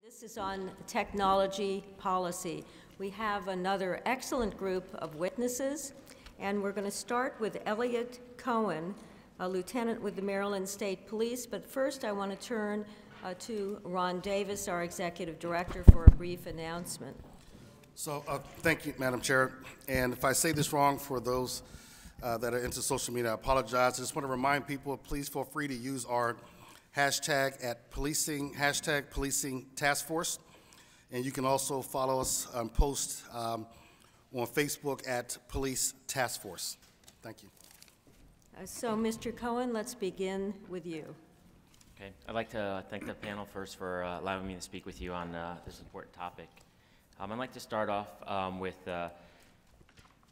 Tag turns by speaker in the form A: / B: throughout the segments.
A: This is on technology policy. We have another excellent group of witnesses, and we're going to start with Elliot Cohen, a lieutenant with the Maryland State Police. But first, I want to turn to Ron Davis, our executive director, for a brief announcement.
B: So thank you, Madam Chair. And if I say this wrong, for those that are into social media, I apologize. I just want to remind people, please feel free to use our hashtag at policing, hashtag policing task force. And you can also follow us on post on Facebook at Police Task Force. Thank you.
A: So, Mr. Cohen, let's begin with you.
C: Okay, I'd like to thank the panel first for allowing me to speak with you on this important topic. I'd like to start off with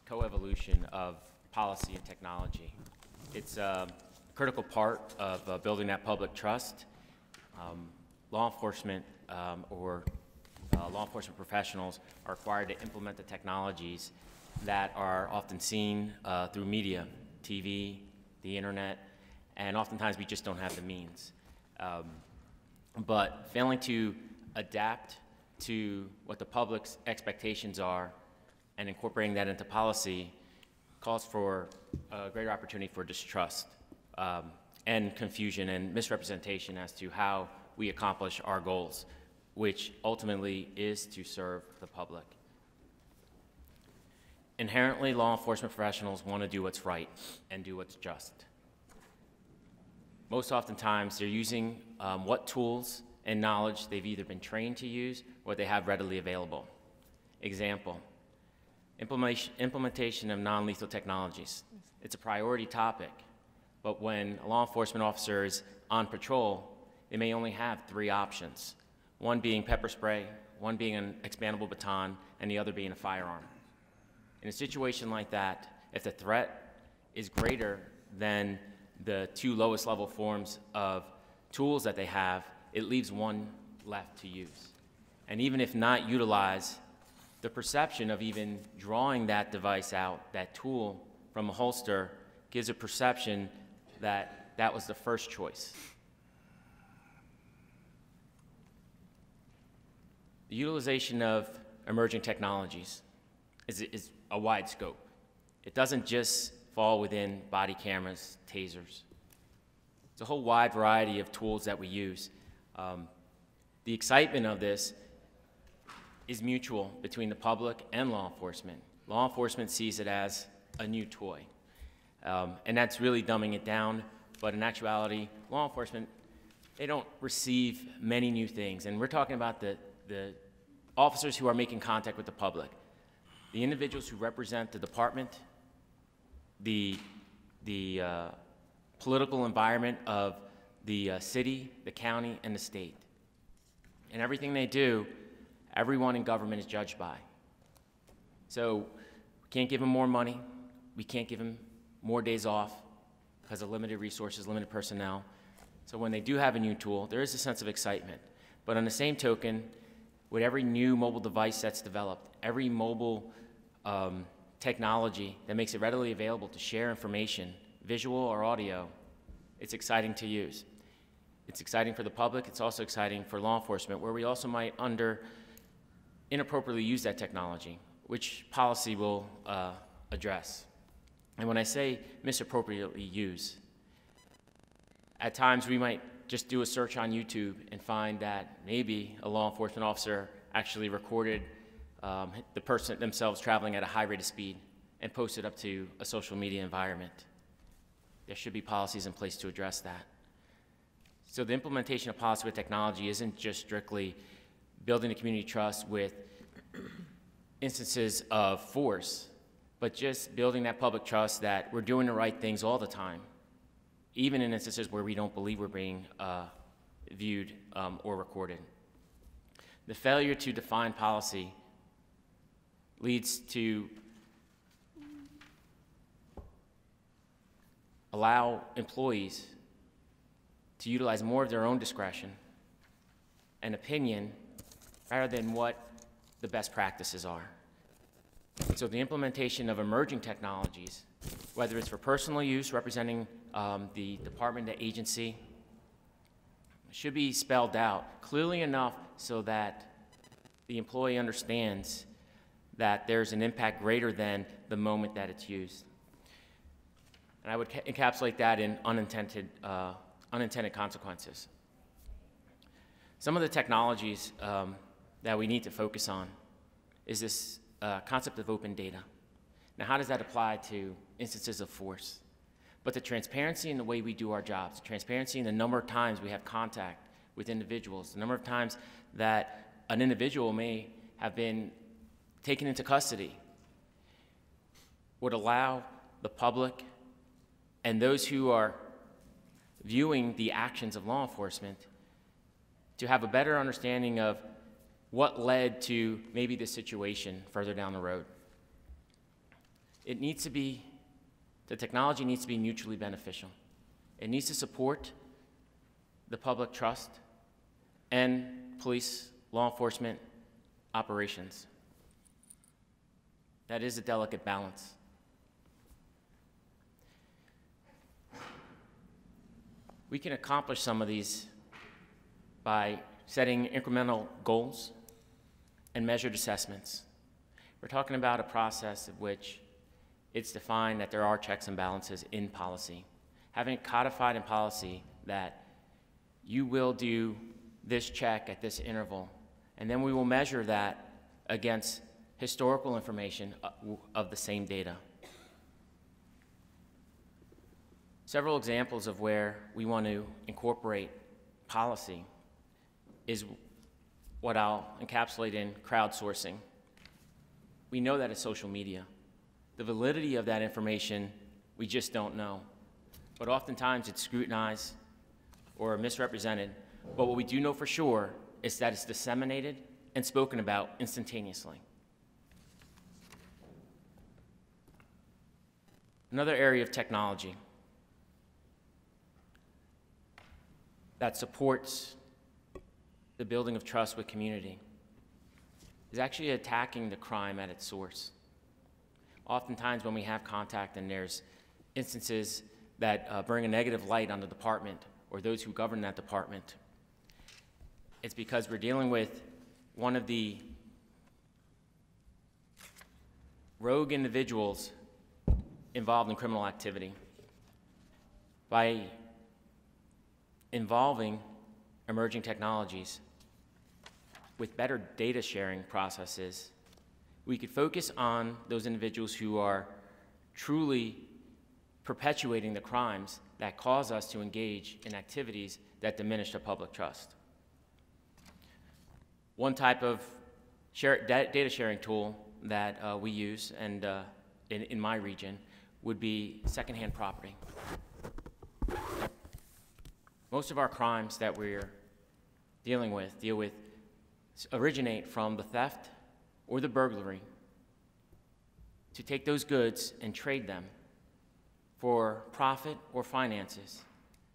C: co-evolution of policy and technology. It's a critical part of building that public trust. Law enforcement law enforcement professionals are required to implement the technologies that are often seen through media, TV, the internet, and oftentimes we just don't have the means. But failing to adapt to what the public's expectations are and incorporating that into policy calls for a greater opportunity for distrust and confusion and misrepresentation as to how we accomplish our goals, which ultimately is to serve the public. Inherently, law enforcement professionals want to do what's right and do what's just. Most oftentimes, they're using what tools and knowledge they've either been trained to use or they have readily available. Example, implementation of non-lethal technologies. It's a priority topic, but when a law enforcement officer is on patrol, they may only have 3 options, one being pepper spray, one being an expandable baton, and the other being a firearm. In a situation like that, if the threat is greater than the 2 lowest level forms of tools that they have, it leaves one left to use. And even if not utilized, the perception of even drawing that device out, that tool from a holster, gives a perception that that was the first choice. The utilization of emerging technologies is a wide scope. It doesn't just fall within body cameras, tasers. It's a whole wide variety of tools that we use. The excitement of this is mutual between the public and law enforcement. Law enforcement sees it as a new toy. And that's really dumbing it down, but in actuality, law enforcement, they don't receive many new things. And we're talking about the officers who are making contact with the public, the individuals who represent the department, the political environment of the city, the county, and the state. And everything they do, everyone in government is judged by. So we can't give them more money. We can't give them more days off because of limited resources, limited personnel. So when they do have a new tool, there is a sense of excitement. But on the same token, with every new mobile device that's developed, every mobile technology that makes it readily available to share information, visual or audio, it's exciting to use. It's exciting for the public. It's also exciting for law enforcement, where we also might inappropriately use that technology, which policy will address. And when I say misappropriately use, at times we might just do a search on YouTube and find that maybe a law enforcement officer actually recorded the person themselves traveling at a high rate of speed and posted up to a social media environment. There should be policies in place to address that. So the implementation of policy with technology isn't just strictly building a community trust with instances of force, but just building that public trust that we're doing the right things all the time, even in instances where we don't believe we're being viewed or recorded. The failure to define policy leads to allow employees to utilize more of their own discretion and opinion rather than what the best practices are. So the implementation of emerging technologies, whether it's for personal use representing the department, the agency, should be spelled out clearly enough so that the employee understands that there's an impact greater than the moment that it's used. And I would encapsulate that in unintended consequences. Some of the technologies that we need to focus on is this concept of open data. Now, how does that apply to instances of force? But the transparency in the way we do our jobs, transparency in the number of times we have contact with individuals, the number of times that an individual may have been taken into custody, would allow the public and those who are viewing the actions of law enforcement to have a better understanding of what led to maybe this situation further down the road. It needs to be, the technology needs to be mutually beneficial. It needs to support the public trust and police, law enforcement operations. That is a delicate balance. We can accomplish some of these by setting incremental goals and measured assessments. We're talking about a process of which it's defined that there are checks and balances in policy. Having it codified in policy that you will do this check at this interval, and then we will measure that against historical information of the same data. Several examples of where we want to incorporate policy is what I'll encapsulate in crowdsourcing. We know that it's social media. The validity of that information, we just don't know. But oftentimes it's scrutinized or misrepresented. But what we do know for sure is that it's disseminated and spoken about instantaneously. Another area of technology that supports the building of trust with community is actually attacking the crime at its source. Oftentimes when we have contact and there's instances that bring a negative light on the department or those who govern that department, it's because we're dealing with one of the rogue individuals involved in criminal activity. By involving emerging technologies with better data sharing processes, we could focus on those individuals who are truly perpetuating the crimes that cause us to engage in activities that diminish the public trust. One type of data sharing tool that we use and in my region would be secondhand property. Most of our crimes that we're dealing with originate from the theft or the burglary, to take those goods and trade them for profit or finances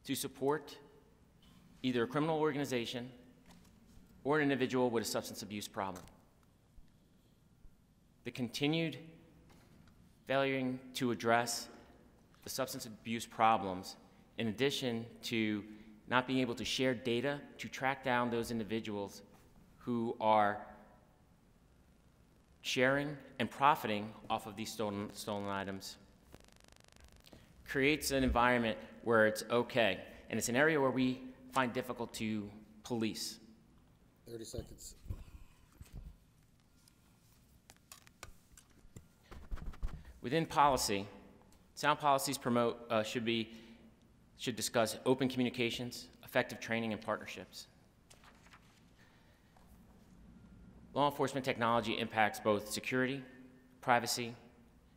C: to support either a criminal organization or an individual with a substance abuse problem. The continued failure to address the substance abuse problems, in addition to not being able to share data to track down those individuals who are sharing and profiting off of these stolen items, creates an environment where it's okay. And it's an area where we find difficult to police.
B: 30 seconds.
C: Within policy, sound policies should discuss open communications, effective training, and partnerships. Law enforcement technology impacts both security, privacy,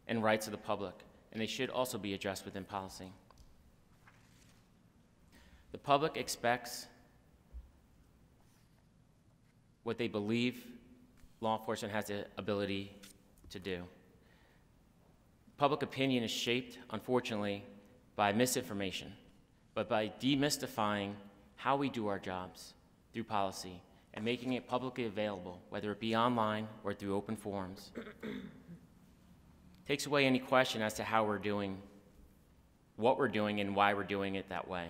C: and rights of the public, and they should also be addressed within policy. The public expects what they believe law enforcement has the ability to do. Public opinion is shaped, unfortunately, by misinformation, but by demystifying how we do our jobs through policy and making it publicly available, whether it be online or through open forums, takes away any question as to how we're doing, what we're doing, and why we're doing it that way.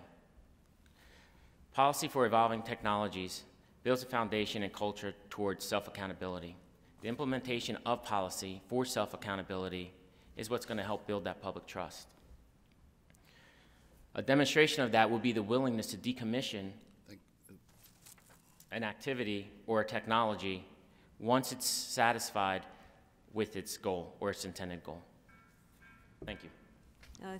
C: Policy for evolving technologies builds a foundation and culture towards self-accountability. The implementation of policy for self-accountability is what's going to help build that public trust. A demonstration of that will be the willingness to decommission an activity or a technology once it's satisfied with its goal or its intended goal. Thank you.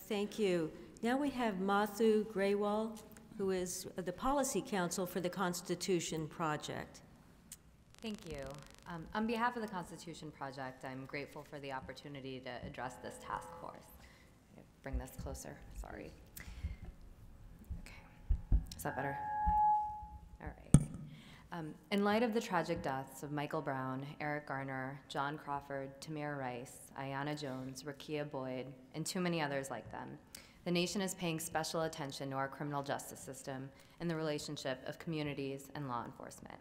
A: Thank you. Now we have Mathu Grewal, who is the Policy Counsel for the Constitution Project.
D: Thank you. On behalf of the Constitution Project, I'm grateful for the opportunity to address this task force. Bring this closer, sorry. Okay, is that better? All right. In light of the tragic deaths of Michael Brown, Eric Garner, John Crawford, Tamir Rice, Ayanna Jones, Rakia Boyd, and too many others like them, the nation is paying special attention to our criminal justice system and the relationship of communities and law enforcement.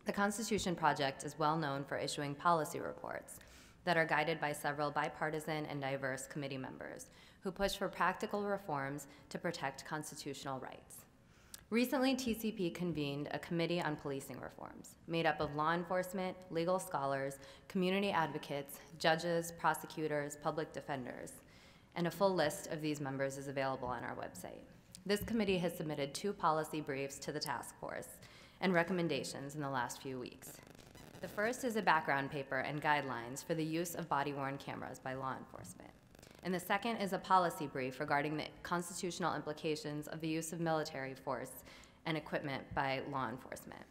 D: The Constitution Project is well known for issuing policy reports that are guided by several bipartisan and diverse committee members who push for practical reforms to protect constitutional rights. Recently, TCP convened a committee on policing reforms made up of law enforcement, legal scholars, community advocates, judges, prosecutors, public defenders, and a full list of these members is available on our website. This committee has submitted 2 policy briefs to the task force and recommendations in the last few weeks. The first is a background paper and guidelines for the use of body-worn cameras by law enforcement. And the second is a policy brief regarding the constitutional implications of the use of military force and equipment by law enforcement.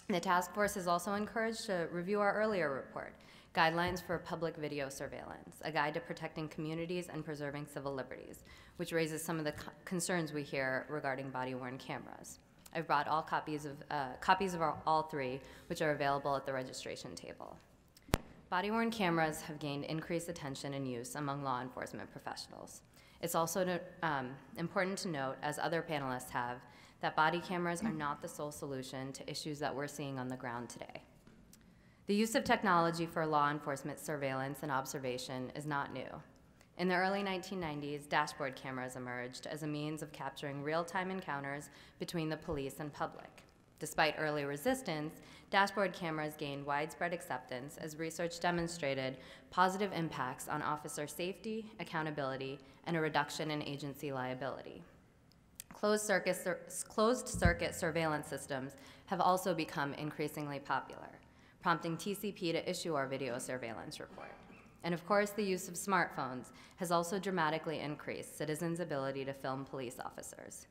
D: The task force is also encouraged to review our earlier report, Guidelines for Public Video Surveillance, a guide to protecting communities and preserving civil liberties, which raises some of the concerns we hear regarding body-worn cameras. I've brought all copies of all 3, which are available at the registration table. Body-worn cameras have gained increased attention and use among law enforcement professionals. It's also important to note, as other panelists have, that body cameras are not the sole solution to issues that we're seeing on the ground today. The use of technology for law enforcement surveillance and observation is not new. In the early 1990s, dashboard cameras emerged as a means of capturing real-time encounters between the police and public. Despite early resistance, dashboard cameras gained widespread acceptance as research demonstrated positive impacts on officer safety, accountability, and a reduction in agency liability. Closed circuit surveillance systems have also become increasingly popular, prompting TCP to issue our video surveillance report. And of course, the use of smartphones has also dramatically increased citizens' ability to film police officers.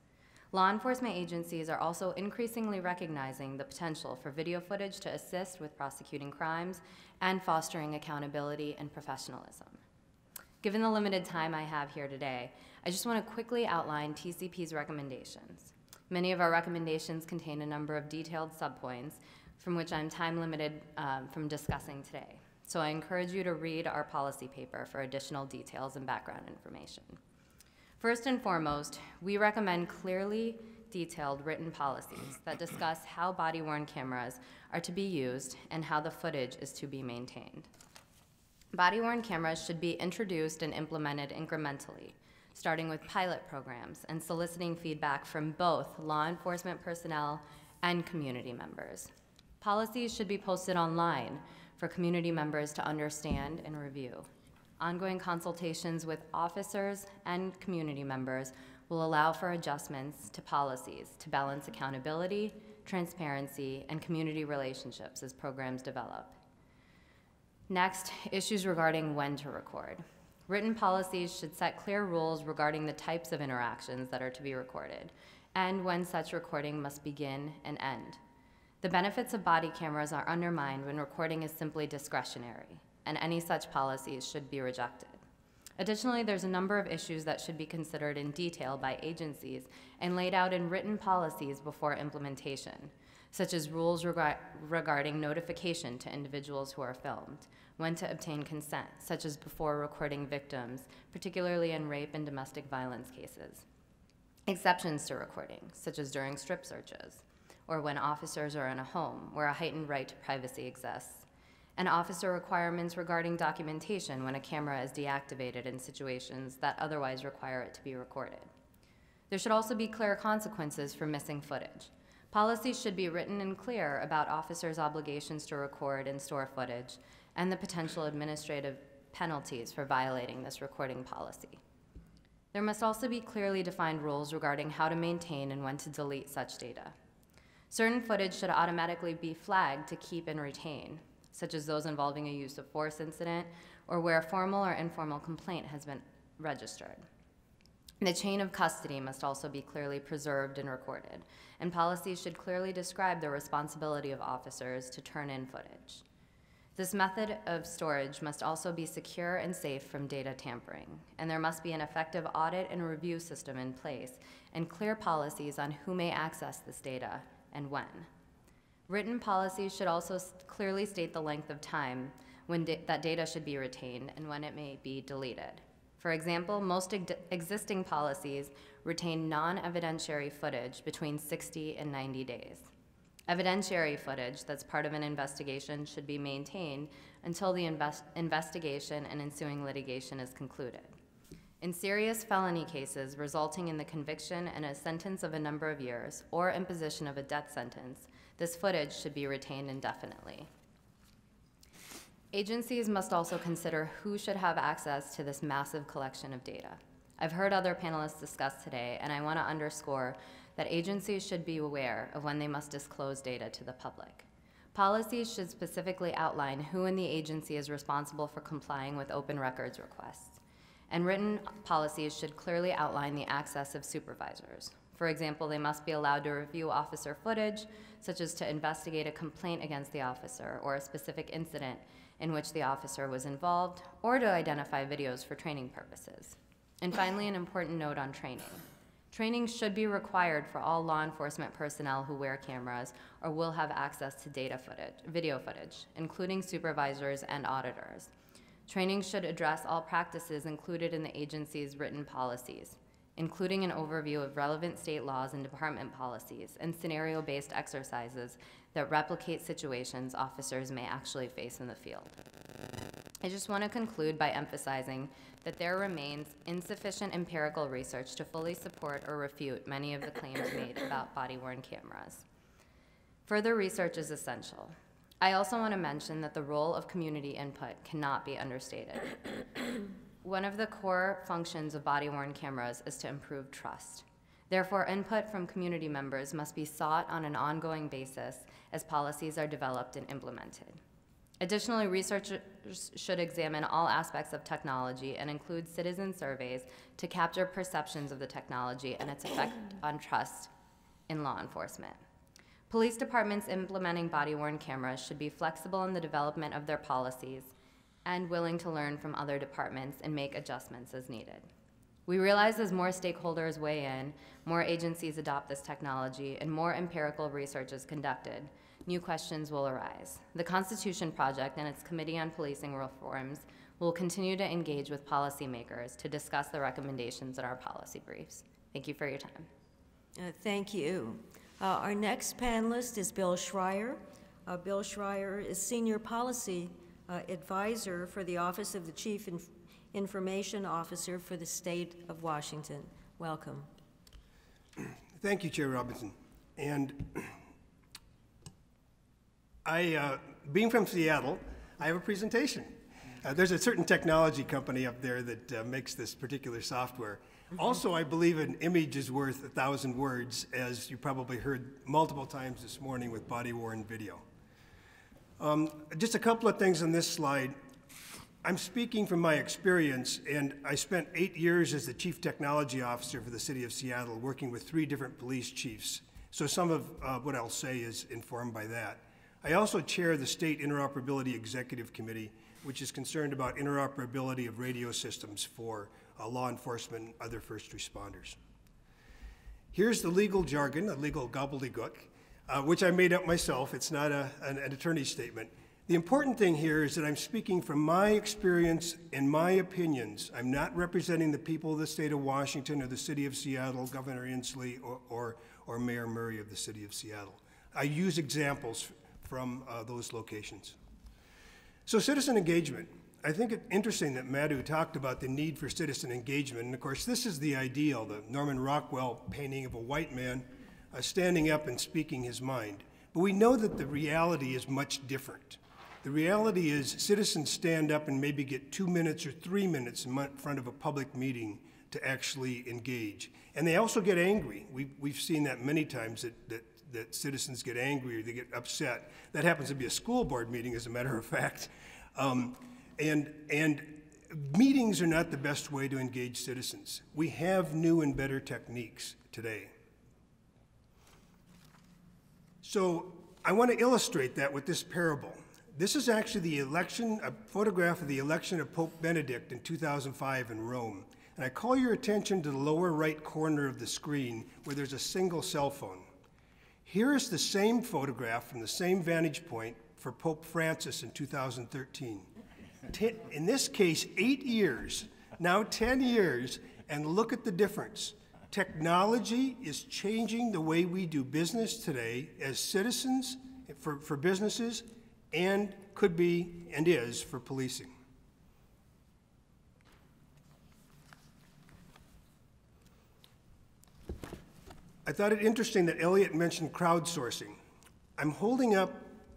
D: Law enforcement agencies are also increasingly recognizing the potential for video footage to assist with prosecuting crimes and fostering accountability and professionalism. Given the limited time I have here today, I just want to quickly outline TCP's recommendations. Many of our recommendations contain a number of detailed subpoints from which I'm time limited from discussing today. So I encourage you to read our policy paper for additional details and background information. First and foremost, we recommend clearly detailed written policies that discuss how body-worn cameras are to be used and how the footage is to be maintained. Body-worn cameras should be introduced and implemented incrementally, starting with pilot programs and soliciting feedback from both law enforcement personnel and community members. Policies should be posted online for community members to understand and review. Ongoing consultations with officers and community members will allow for adjustments to policies to balance accountability, transparency, and community relationships as programs develop. Next, issues regarding when to record. Written policies should set clear rules regarding the types of interactions that are to be recorded and when such recording must begin and end. The benefits of body cameras are undermined when recording is simply discretionary, and any such policies should be rejected. Additionally, there's a number of issues that should be considered in detail by agencies and laid out in written policies before implementation, such as rules regarding notification to individuals who are filmed, when to obtain consent, such as before recording victims, particularly in rape and domestic violence cases, exceptions to recording, such as during strip searches, or when officers are in a home where a heightened right to privacy exists, and officer requirements regarding documentation when a camera is deactivated in situations that otherwise require it to be recorded. There should also be clear consequences for missing footage. Policies should be written and clear about officers' obligations to record and store footage and the potential administrative penalties for violating this recording policy. There must also be clearly defined rules regarding how to maintain and when to delete such data. Certain footage should automatically be flagged to keep and retain, such as those involving a use of force incident or where a formal or informal complaint has been registered. The chain of custody must also be clearly preserved and recorded, and policies should clearly describe the responsibility of officers to turn in footage. This method of storage must also be secure and safe from data tampering, and there must be an effective audit and review system in place and clear policies on who may access this data and when. Written policies should also clearly state the length of time when that data should be retained and when it may be deleted. For example, most existing policies retain non-evidentiary footage between 60 and 90 days. Evidentiary footage that's part of an investigation should be maintained until the investigation and ensuing litigation is concluded. In serious felony cases resulting in the conviction and a sentence of a number of years or imposition of a death sentence, this footage should be retained indefinitely. Agencies must also consider who should have access to this massive collection of data. I've heard other panelists discuss today, and I want to underscore that agencies should be aware of when they must disclose data to the public. Policies should specifically outline who in the agency is responsible for complying with open records requests. And written policies should clearly outline the access of supervisors. For example, they must be allowed to review officer footage, such as to investigate a complaint against the officer or a specific incident in which the officer was involved, or to identify videos for training purposes. And finally, an important note on training. Training should be required for all law enforcement personnel who wear cameras or will have access to video footage, including supervisors and auditors. Training should address all practices included in the agency's written policies, including an overview of relevant state laws and department policies and scenario-based exercises that replicate situations officers may actually face in the field. I just want to conclude by emphasizing that there remains insufficient empirical research to fully support or refute many of the claims made about body-worn cameras. Further research is essential. I also want to mention that the role of community input cannot be understated. One of the core functions of body-worn cameras is to improve trust. Therefore, input from community members must be sought on an ongoing basis as policies are developed and implemented. Additionally, researchers should examine all aspects of technology and include citizen surveys to capture perceptions of the technology and its effect on trust in law enforcement. Police departments implementing body-worn cameras should be flexible in the development of their policies and willing to learn from other departments and make adjustments as needed. We realize as more stakeholders weigh in, more agencies adopt this technology, and more empirical research is conducted, new questions will arise. The Constitution Project and its Committee on Policing Reforms will continue to engage with policymakers to discuss the recommendations in our policy briefs. Thank you for your time.
A: Thank you. Our next panelist is Bill Schreier. Bill Schreier is Senior Policy Advisor for the Office of the Chief Information Officer for the State of Washington. Welcome.
E: Thank you, Chair Robinson. And being from Seattle, I have a presentation. There's a certain technology company up there that makes this particular software. Also, I believe an image is worth 1,000 words, as you probably heard multiple times this morning with body-worn video. Just a couple of things on this slide. I'm speaking from my experience, and I spent 8 years as the Chief Technology Officer for the City of Seattle, working with 3 different police chiefs. So some of what I'll say is informed by that. I also chair the State Interoperability Executive Committee, which is concerned about interoperability of radio systems for law enforcement and other first responders. Here's the legal jargon, a legal gobbledygook, which I made up myself. It's not an attorney's statement. The important thing here is that I'm speaking from my experience and my opinions. I'm not representing the people of the state of Washington or the city of Seattle, Governor Inslee, or Mayor Murray of the city of Seattle. I use examples from those locations. So citizen engagement. I think it's interesting that Madhu talked about the need for citizen engagement. And of course, this is the ideal, the Norman Rockwell painting of a white man standing up and speaking his mind. But we know that the reality is much different. The reality is citizens stand up and maybe get 2 minutes or 3 minutes in front of a public meeting to actually engage. And they also get angry. We've seen that many times, that citizens get angry or they get upset. That happens to be a school board meeting, as a matter of fact. And meetings are not the best way to engage citizens. We have new and better techniques today. So I want to illustrate that with this parable. This is actually a photograph of the election of Pope Benedict in 2005 in Rome. And I call your attention to the lower right corner of the screen where there's a single cell phone. Here is the same photograph from the same vantage point for Pope Francis in 2013. In this case, 8 years, now 10 years, and look at the difference. Technology is changing the way we do business today as citizens, for businesses, and could be and is for policing. I thought it interesting that Elliot mentioned crowdsourcing. I'm holding up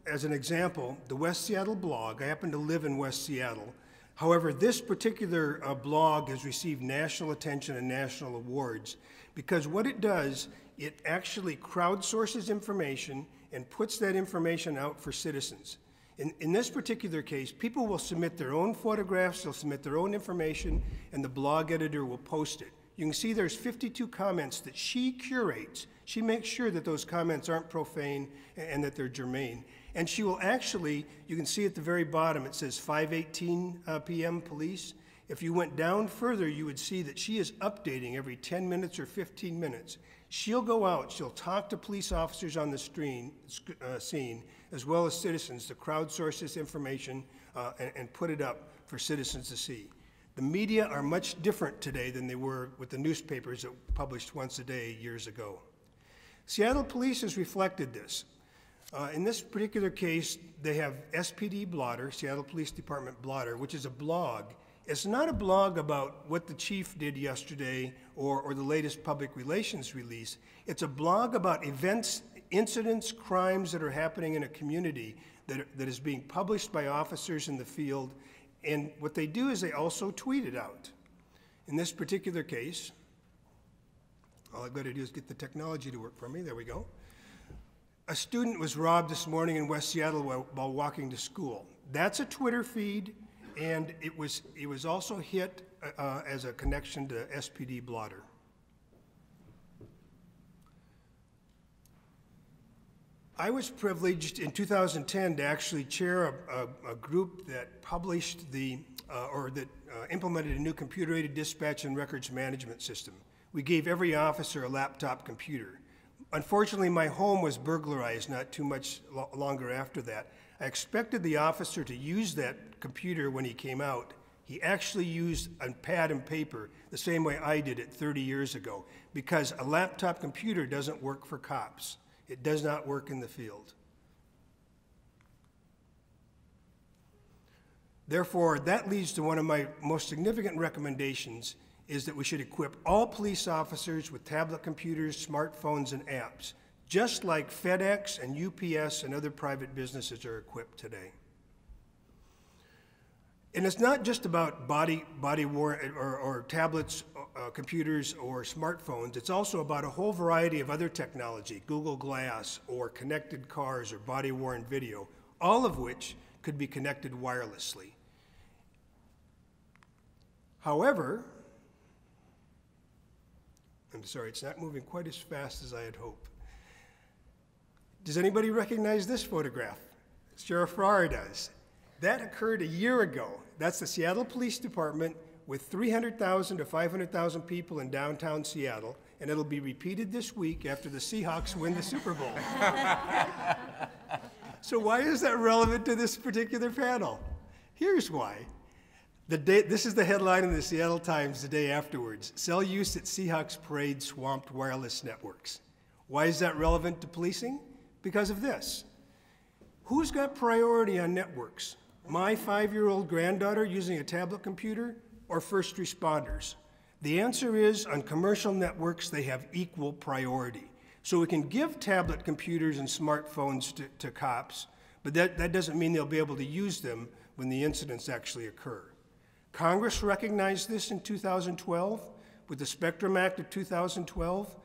E: as an example the West Seattle blog. I happen to live in West Seattle. However, this particular blog has received national attention and national awards because what it does, it actually crowdsources information and puts that information out for citizens. In this particular case, people will submit their own photographs, they'll submit their own information, and the blog editor will post it. You can see there's 52 comments that she curates. She makes sure that those comments aren't profane and that they're germane. And she will actually, you can see at the very bottom, it says 5:18 p.m. police. If you went down further, you would see that she is updating every 10 minutes or 15 minutes. She'll go out, she'll talk to police officers on the scene, as well as citizens to crowdsource this information and put it up for citizens to see. The media are much different today than they were with the newspapers that published once a day years ago. Seattle Police has reflected this. In this particular case, they have SPD Blotter, Seattle Police Department Blotter, which is a blog. It's not a blog about what the chief did yesterday or the latest public relations release. It's a blog about events, incidents, crimes that are happening in a community that is being published by officers in the field. And what they do is they also tweet it out. In this particular case, all I've got to do is get the technology to work for me. There we go. A student was robbed this morning in West Seattle while walking to school. That's a Twitter feed, and it was also hit as a connection to SPD Blotter. I was privileged in 2010 to actually chair a group that published implemented a new computer-aided dispatch and records management system. We gave every officer a laptop computer. Unfortunately, my home was burglarized not too much longer after that. I expected the officer to use that computer when he came out. He actually used a pad and paper the same way I did it 30 years ago, because a laptop computer doesn't work for cops. It does not work in the field. Therefore, that leads to one of my most significant recommendations is that we should equip all police officers with tablet computers, smartphones, and apps, just like FedEx and UPS and other private businesses are equipped today. And it's not just about body-worn or tablets, computers, or smartphones. It's also about a whole variety of other technology, Google Glass or connected cars or body-worn video, all of which could be connected wirelessly. However, I'm sorry, it's not moving quite as fast as I had hoped. Does anybody recognize this photograph? Sheriff Farrar does. That occurred a year ago. That's the Seattle Police Department with 300,000 to 500,000 people in downtown Seattle, and it'll be repeated this week after the Seahawks win the Super Bowl. So why is that relevant to this particular panel? Here's why. This is the headline in the Seattle Times the day afterwards. Cell use at Seahawks parade swamped wireless networks. Why is that relevant to policing? Because of this. Who's got priority on networks? My 5-year-old granddaughter using a tablet computer or first responders? The answer is on commercial networks, they have equal priority. So we can give tablet computers and smartphones to cops, but that doesn't mean they'll be able to use them when the incidents actually occur. Congress recognized this in 2012 with the Spectrum Act of 2012.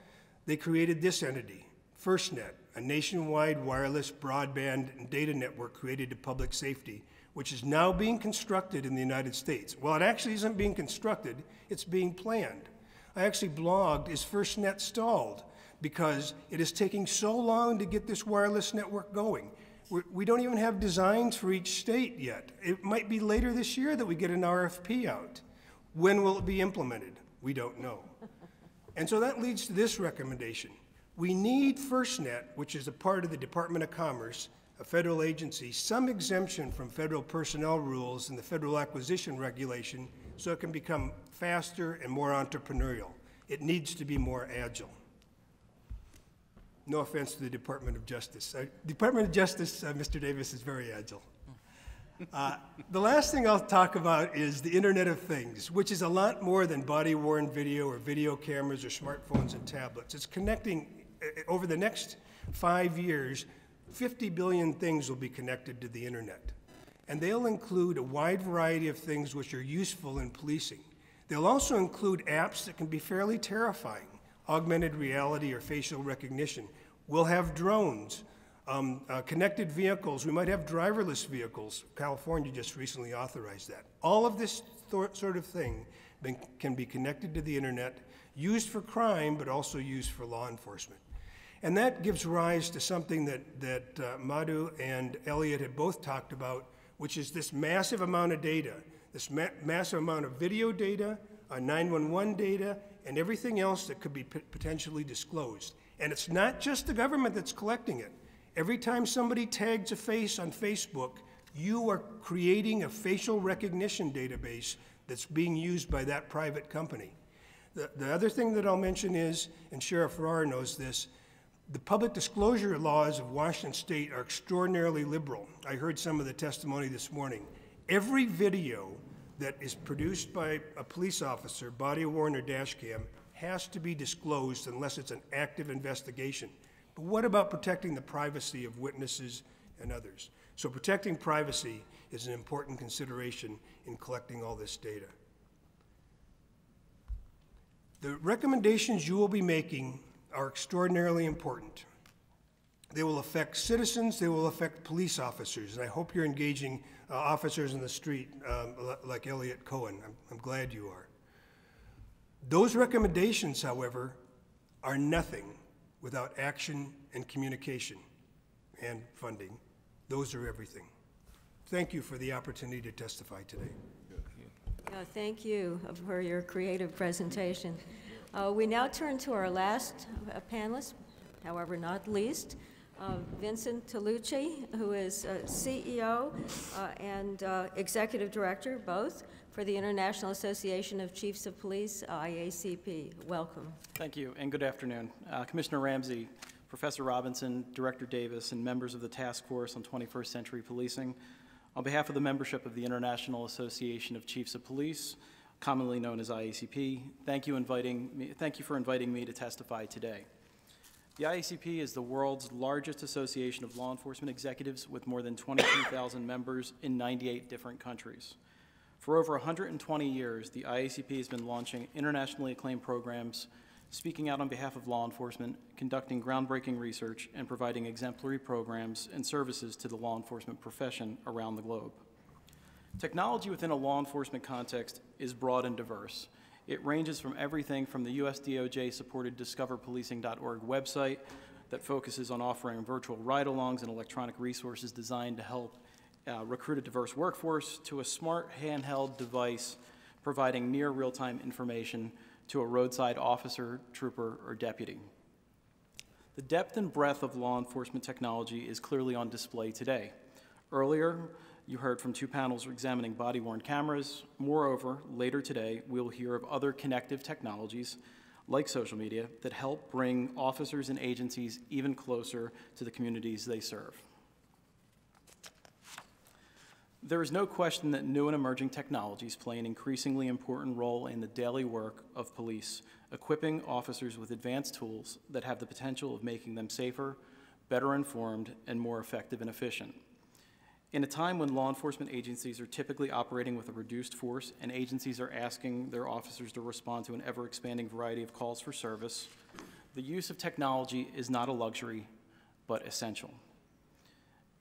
E: They created this entity, FirstNet, a nationwide wireless broadband and data network created to public safety, which is now being constructed in the United States. Well, it actually isn't being constructed, it's being planned. I actually blogged, is FirstNet stalled? Because it is taking so long to get this wireless network going. We don't even have designs for each state yet. It might be later this year that we get an RFP out. When will it be implemented? We don't know. And so that leads to this recommendation. We need FirstNet, which is a part of the Department of Commerce, a federal agency, some exemption from federal personnel rules and the federal acquisition regulation so it can become faster and more entrepreneurial. It needs to be more agile. No offense to the Department of Justice. Department of Justice, Mr. Davis, is very agile. The last thing I'll talk about is the Internet of Things, which is a lot more than body-worn video or video cameras or smartphones and tablets. It's connecting, over the next 5 years, 50 billion things will be connected to the Internet. And they'll include a wide variety of things which are useful in policing. They'll also include apps that can be fairly terrifying, augmented reality or facial recognition. We'll have drones, connected vehicles. We might have driverless vehicles. California just recently authorized that. All of this sort of thing can be connected to the Internet, used for crime, but also used for law enforcement. And that gives rise to something that Madhu and Elliot had both talked about, which is this massive amount of data, this massive amount of video data, 911 data, and everything else that could be potentially disclosed. And it's not just the government that's collecting it. Every time somebody tags a face on Facebook, you are creating a facial recognition database that's being used by that private company. The other thing that I'll mention is, and Sheriff Farrar knows this, the public disclosure laws of Washington State are extraordinarily liberal. I heard some of the testimony this morning. Every video that is produced by a police officer, body-worn or dash cam, has to be disclosed unless it's an active investigation. But what about protecting the privacy of witnesses and others? So protecting privacy is an important consideration in collecting all this data. The recommendations you will be making are extraordinarily important. They will affect citizens, they will affect police officers, and I hope you're engaging officers in the street like Elliot Cohen. I'm glad you are. Those recommendations, however, are nothing without action and communication and funding. Those are everything. Thank you for the opportunity to testify today.
A: Thank you for your creative presentation. We now turn to our last panelist, however not least, Vincent Tolucci, who is CEO and Executive Director, both, for the International Association of Chiefs of Police, IACP. Welcome.
F: Thank you, and good afternoon. Commissioner Ramsey, Professor Robinson, Director Davis, and members of the Task Force on 21st Century Policing, on behalf of the membership of the International Association of Chiefs of Police, commonly known as IACP, thank you for inviting me to testify today. The IACP is the world's largest association of law enforcement executives with more than 22,000 members in 98 different countries. For over 120 years, the IACP has been launching internationally acclaimed programs, speaking out on behalf of law enforcement, conducting groundbreaking research, and providing exemplary programs and services to the law enforcement profession around the globe. Technology within a law enforcement context is broad and diverse. It ranges from everything from the US DOJ-supported discoverpolicing.org website that focuses on offering virtual ride-alongs and electronic resources designed to help recruit a diverse workforce, to a smart handheld device providing near real-time information to a roadside officer, trooper, or deputy. The depth and breadth of law enforcement technology is clearly on display today. Earlier, you heard from two panels examining body-worn cameras. Moreover, later today, we'll hear of other connective technologies like social media that help bring officers and agencies even closer to the communities they serve. There is no question that new and emerging technologies play an increasingly important role in the daily work of police, equipping officers with advanced tools that have the potential of making them safer, better informed, and more effective and efficient. In a time when law enforcement agencies are typically operating with a reduced force and agencies are asking their officers to respond to an ever-expanding variety of calls for service, the use of technology is not a luxury, but essential.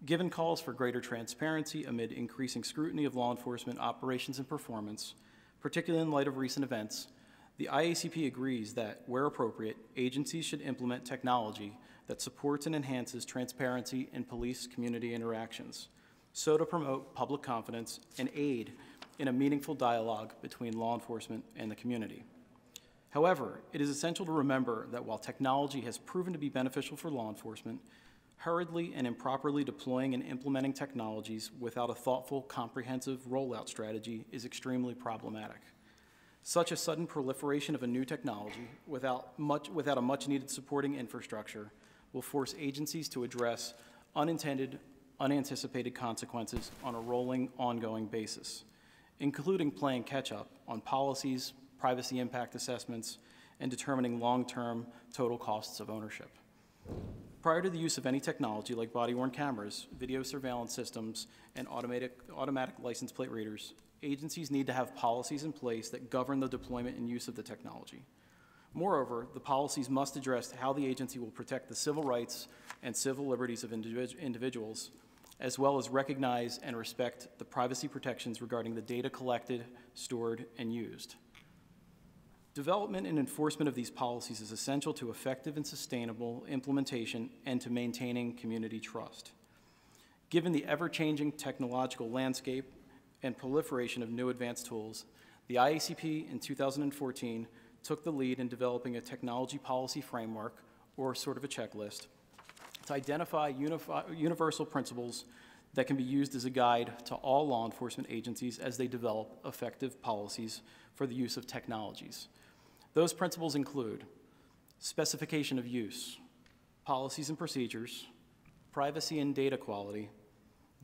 F: Given calls for greater transparency amid increasing scrutiny of law enforcement operations and performance, particularly in light of recent events, the IACP agrees that, where appropriate, agencies should implement technology that supports and enhances transparency in police-community interactions, so to promote public confidence and aid in a meaningful dialogue between law enforcement and the community. However, it is essential to remember that while technology has proven to be beneficial for law enforcement, hurriedly and improperly deploying and implementing technologies without a thoughtful, comprehensive rollout strategy is extremely problematic. Such a sudden proliferation of a new technology without a much-needed supporting infrastructure will force agencies to address unintended, unanticipated consequences on a rolling, ongoing basis, including playing catch-up on policies, privacy impact assessments, and determining long-term total costs of ownership. Prior to the use of any technology like body-worn cameras, video surveillance systems, and automatic license plate readers, agencies need to have policies in place that govern the deployment and use of the technology. Moreover, the policies must address how the agency will protect the civil rights and civil liberties of individuals, as well as recognize and respect the privacy protections regarding the data collected, stored, and used. Development and enforcement of these policies is essential to effective and sustainable implementation and to maintaining community trust. Given the ever-changing technological landscape and proliferation of new advanced tools, the IACP in 2014 took the lead in developing a technology policy framework, or sort of a checklist, to identify universal principles that can be used as a guide to all law enforcement agencies as they develop effective policies for the use of technologies. Those principles include specification of use, policies and procedures, privacy and data quality,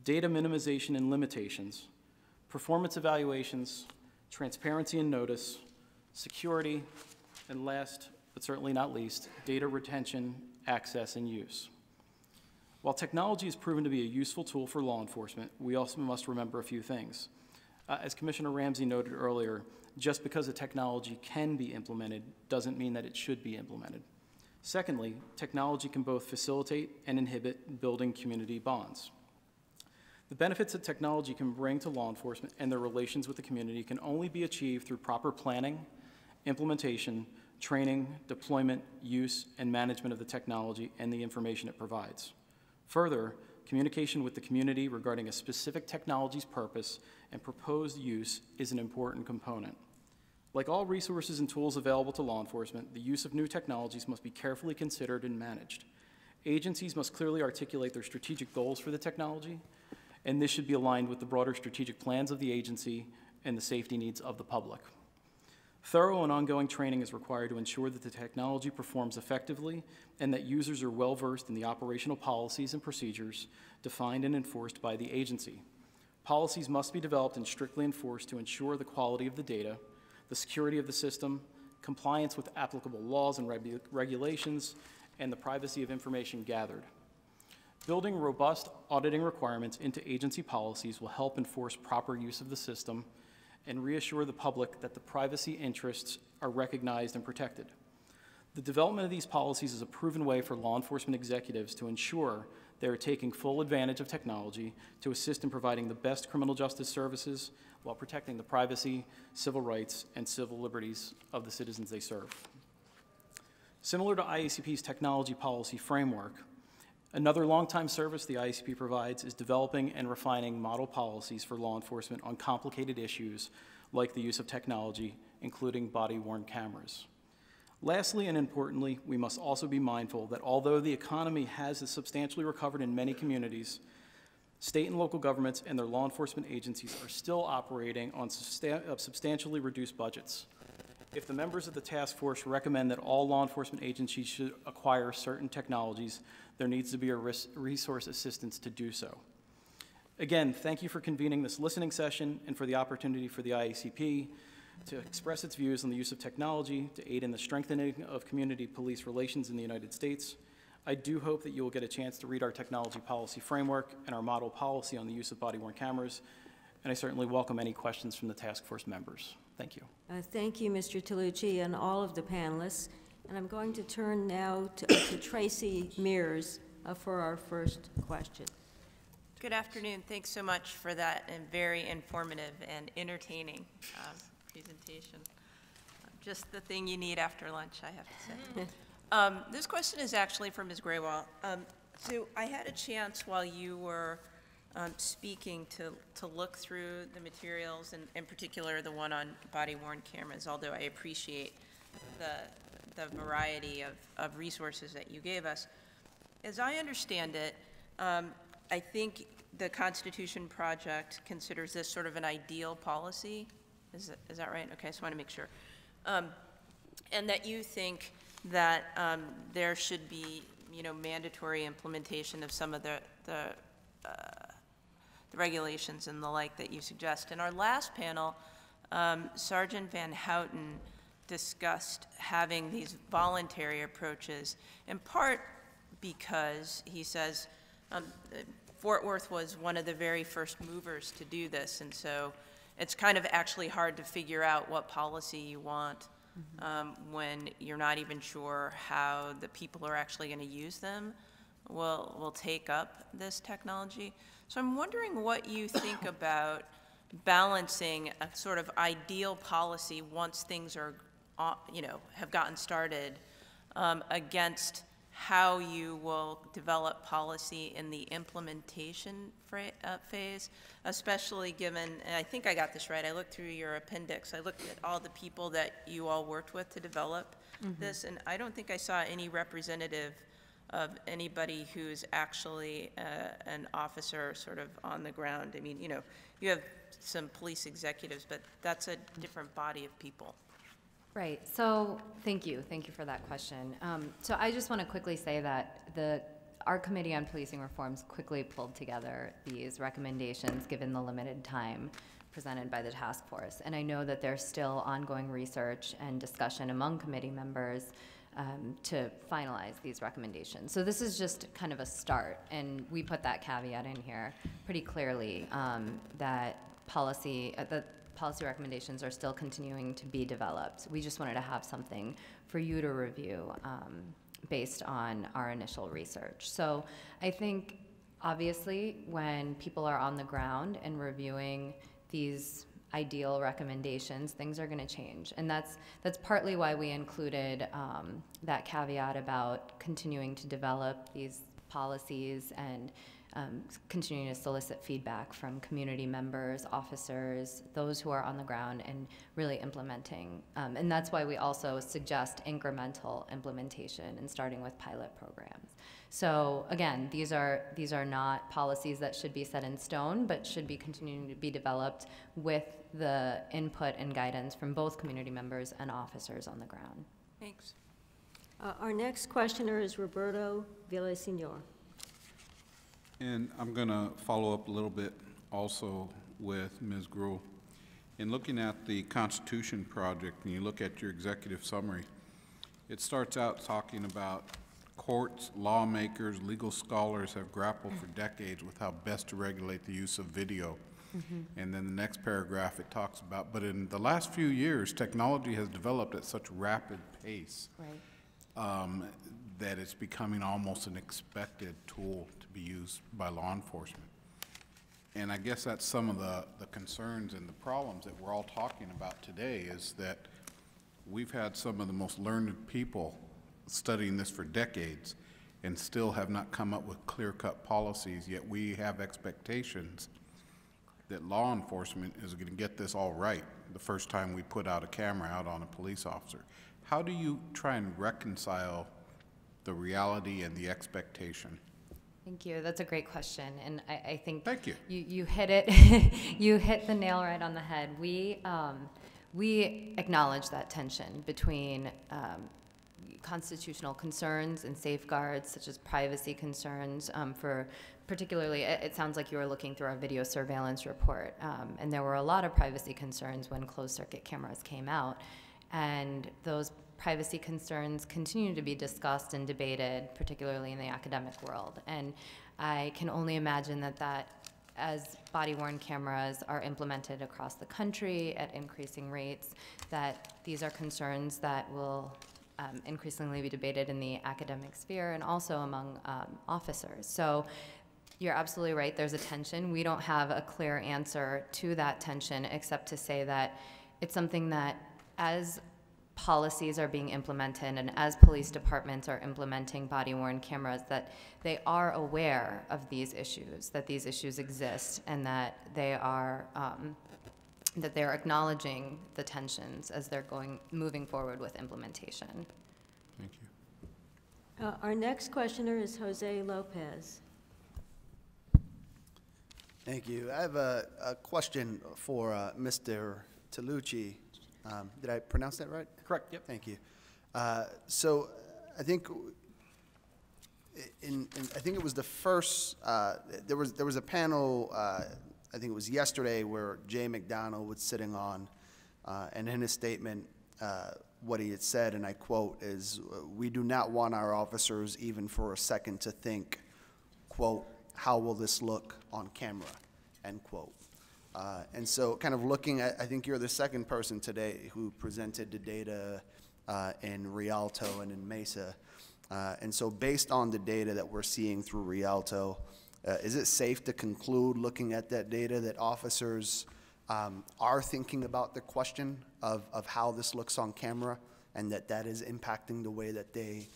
F: data minimization and limitations, performance evaluations, transparency and notice, security, and last but certainly not least, data retention, access, and use. While technology has proven to be a useful tool for law enforcement, we also must remember a few things. As Commissioner Ramsey noted earlier, just because a technology can be implemented doesn't mean that it should be implemented. Secondly, technology can both facilitate and inhibit building community bonds. The benefits that technology can bring to law enforcement and their relations with the community can only be achieved through proper planning, implementation, training, deployment, use, and management of the technology and the information it provides. Further, communication with the community regarding a specific technology's purpose and proposed use is an important component. Like all resources and tools available to law enforcement, the use of new technologies must be carefully considered and managed. Agencies must clearly articulate their strategic goals for the technology, and this should be aligned with the broader strategic plans of the agency and the safety needs of the public. Thorough and ongoing training is required to ensure that the technology performs effectively and that users are well-versed in the operational policies and procedures defined and enforced by the agency. Policies must be developed and strictly enforced to ensure the quality of the data, the security of the system, compliance with applicable laws and regulations, and the privacy of information gathered. Building robust auditing requirements into agency policies will help enforce proper use of the system and reassure the public that the privacy interests are recognized and protected. The development of these policies is a proven way for law enforcement executives to ensure they are taking full advantage of technology to assist in providing the best criminal justice services while protecting the privacy, civil rights, and civil liberties of the citizens they serve. Similar to IACP's technology policy framework, another longtime service the IACP provides is developing and refining model policies for law enforcement on complicated issues like the use of technology, including body-worn cameras. Lastly and importantly, we must also be mindful that although the economy has substantially recovered in many communities, state and local governments and their law enforcement agencies are still operating on substantially reduced budgets. If the members of the task force recommend that all law enforcement agencies should acquire certain technologies, there needs to be a resource assistance to do so. Again, thank you for convening this listening session and for the opportunity for the IACP to express its views on the use of technology to aid in the strengthening of community police relations in the United States. I do hope that you will get a chance to read our technology policy framework and our model policy on the use of body-worn cameras, and I certainly welcome any questions from the task force members. Thank you.
A: Thank you, Mr. Tolucci, and all of the panelists. And I'm going to turn now to Tracy Mears for our first question.
G: Good afternoon. Thanks so much for that and very informative and entertaining presentation. Just the thing you need after lunch, I have to say. This question is actually for Ms. Graywall. So I had a chance while you were speaking to look through the materials, and in particular the one on body-worn cameras, although I appreciate the variety of resources that you gave us. As I understand it, I think the Constitution Project considers this sort of an ideal policy. Is that right? Okay, I just want to make sure. And that you think that there should be, mandatory implementation of some of the regulations and the like that you suggest. In our last panel, Sergeant Van Houten discussed having these voluntary approaches, in part because he says Fort Worth was one of the very first movers to do this, and so it's kind of actually hard to figure out what policy you want when you're not even sure how the people who are actually going to use them will take up this technology. So I'm wondering what you think about balancing a sort of ideal policy once things are, have gotten started against how you will develop policy in the implementation phase, especially given, and I think I got this right, I looked through your appendix, I looked at all the people that you all worked with to develop this, and I don't think I saw any representative of anybody who's actually an officer sort of on the ground. I mean, you have some police executives, but that's a different body of people.
D: Right, so thank you for that question. So I just want to quickly say that our Committee on Policing Reforms quickly pulled together these recommendations given the limited time presented by the task force. And I know that there's still ongoing research and discussion among committee members to finalize these recommendations. So this is just kind of a start, and we put that caveat in here pretty clearly that policy recommendations are still continuing to be developed. We just wanted to have something for you to review based on our initial research. So I think, obviously, when people are on the ground and reviewing these ideal recommendations, things are going to change. And that's partly why we included that caveat about continuing to develop these policies and continuing to solicit feedback from community members, officers, those who are on the ground, and really implementing. And that's why we also suggest incremental implementation and starting with pilot programs. So again, these are not policies that should be set in stone, but should be continuing to be developed with the input and guidance from both community members and officers on the ground.
G: Thanks.
A: Our next questioner is Roberto Villaseñor.
H: And I'm going to follow up a little bit also with Ms. Gruhl. In looking at the Constitution Project, and you look at your executive summary, it starts out talking about courts, lawmakers, legal scholars have grappled for decades with how best to regulate the use of video. And then the next paragraph it talks about, but in the last few years, technology has developed at such rapid pace that it's becoming almost an expected tool to be used by law enforcement. And I guess that's some of the concerns and the problems that we're all talking about today, is that we've had some of the most learned people studying this for decades and still have not come up with clear-cut policies, yet we have expectations that law enforcement is going to get this all right the first time we put out a camera out on a police officer. How do you try and reconcile the reality and the expectation?
D: Thank you. That's a great question, and I think
H: Thank you.
D: You hit it. You hit the nail right on the head. We acknowledge that tension between constitutional concerns and safeguards, such as privacy concerns, for particularly, it sounds like you were looking through our video surveillance report, and there were a lot of privacy concerns when closed-circuit cameras came out, and those privacy concerns continue to be discussed and debated, particularly in the academic world. And I can only imagine that as body-worn cameras are implemented across the country at increasing rates, that these are concerns that will increasingly be debated in the academic sphere and also among officers. So you're absolutely right, there's a tension. We don't have a clear answer to that tension except to say that it's something that as policies are being implemented and as police departments are implementing body-worn cameras, that they are aware of these issues, that these issues exist, and that they are acknowledging the tensions as they're moving forward with implementation.
H: Thank you.
A: Our next questioner is Jose Lopez.
I: Thank you. I have a question for Mr. Talucci. Did I pronounce that right?
F: Correct, yep.
I: Thank you. So I think I think it was the first, there was a panel, I think it was yesterday, where Jay McDonald was sitting on, and in his statement, what he had said, and I quote, is, "We do not want our officers even for a second to think, quote, how will this look on camera," end quote. And so kind of looking at, I think you're the second person today who presented the data in Rialto and in Mesa. And so based on the data that we're seeing through Rialto, is it safe to conclude, looking at that data, that officers are thinking about the question of how this looks on camera, and that is impacting the way that they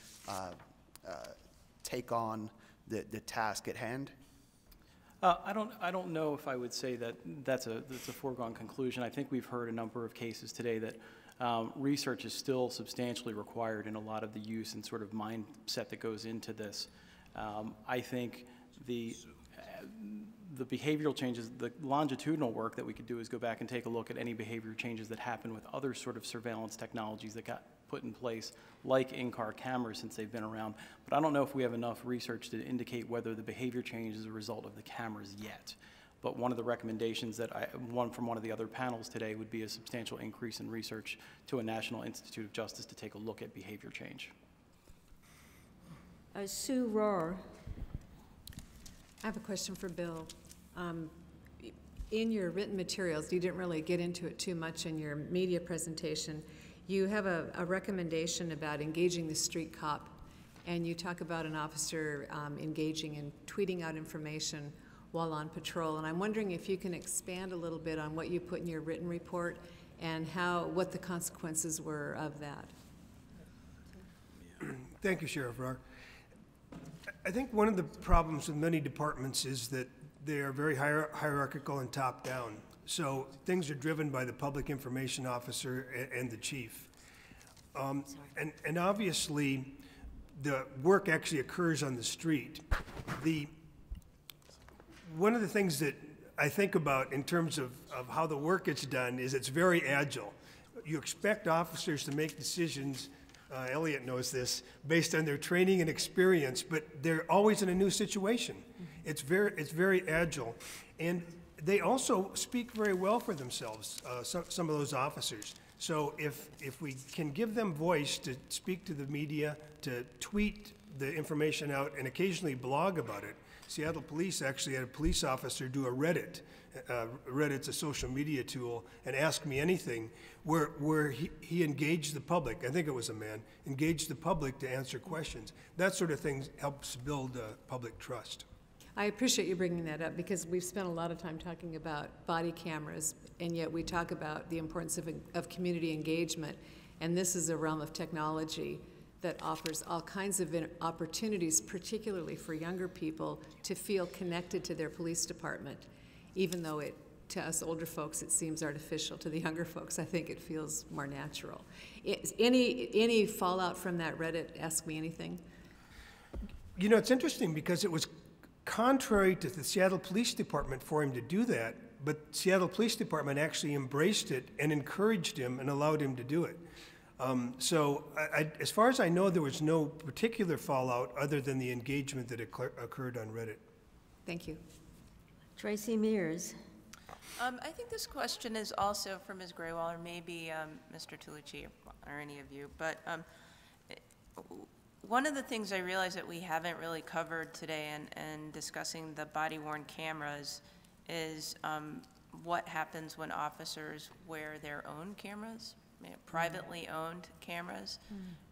I: take on the task at hand?
F: I don't know if I would say that that's a foregone conclusion. I think we've heard a number of cases today that research is still substantially required in a lot of the use and sort of mindset that goes into this. I think the behavioral changes, the longitudinal work that we could do is go back and take a look at any behavior changes that happen with other sort of surveillance technologies that got put in place, like in-car cameras, since they've been around. But I don't know if we have enough research to indicate whether the behavior change is a result of the cameras yet. But one of the recommendations that from one of the other panels today would be a substantial increase in research to a National Institute of Justice to take a look at behavior change.
A: Sue Rohr.
J: I have a question for Bill. In your written materials, you didn't really get into it too much in your media presentation. You have a recommendation about engaging the street cop, and you talk about an officer engaging in tweeting out information while on patrol. And I'm wondering if you can expand a little bit on what you put in your written report and what the consequences were of that.
E: Thank you, Sheriff Rohr. I think one of the problems with many departments is that they are very hierarchical and top-down. So things are driven by the public information officer and the chief. And obviously, the work actually occurs on the street. One of the things that I think about in terms of how the work gets done is it's very agile. You expect officers to make decisions, Elliot knows this, based on their training and experience, but they're always in a new situation. It's very agile. And they also speak very well for themselves, some of those officers. So if we can give them voice to speak to the media, to tweet the information out, and occasionally blog about it. Seattle Police actually had a police officer do a Reddit. Reddit's a social media tool, and Ask Me Anything, where he engaged the public. I think it was a man, engaged the public to answer questions. That sort of thing helps build public trust.
J: I appreciate you bringing that up, because we've spent a lot of time talking about body cameras, and yet we talk about the importance of community engagement. And this is a realm of technology that offers all kinds of opportunities, particularly for younger people, to feel connected to their police department. Even though to us older folks, it seems artificial, to the younger folks, I think it feels more natural. Any fallout from that Reddit, Ask Me Anything?
E: You know, it's interesting because it was contrary to the Seattle Police Department for him to do that, but Seattle Police Department actually embraced it and encouraged him and allowed him to do it. So as far as I know, there was no particular fallout other than the engagement that occurred on Reddit.
J: Thank you.
A: Tracy Mears.
G: I think this question is also for Ms. Graywall, or maybe Mr. Tucci, or any of you. But one of the things I realize that we haven't really covered today in discussing the body-worn cameras is what happens when officers wear their own cameras, privately owned cameras,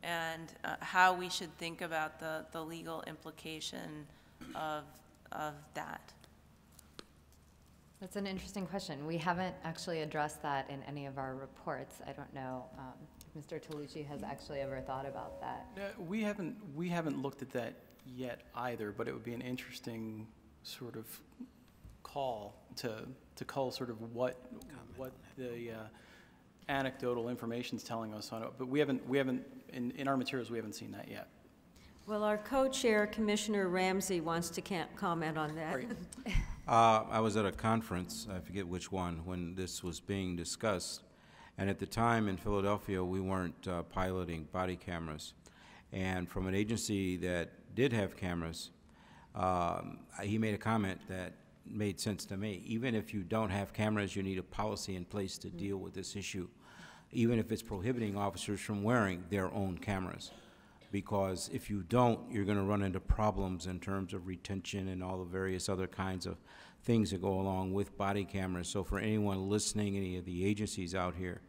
G: and how we should think about the legal implication of that.
D: That's an interesting question. We haven't actually addressed that in any of our reports. I don't know if Mr. Tolucci has actually ever thought about that.
F: We haven't looked at that yet either, but it would be an interesting sort of call to cull sort of what the anecdotal information is telling us on it. But we haven't in our materials we haven't seen that yet.
A: Well, our co-chair, Commissioner Ramsey, wants to comment on that.
F: Great.
K: I was at a conference, I forget which one, when this was being discussed. And at the time in Philadelphia, we weren't piloting body cameras. And from an agency that did have cameras, he made a comment that made sense to me. Even if you don't have cameras, you need a policy in place to deal with this issue, even if it's prohibiting officers from wearing their own cameras. Because if you don't, you're going to run into problems in terms of retention and all the various other kinds of things that go along with body cameras. So for anyone listening, any of the agencies out here,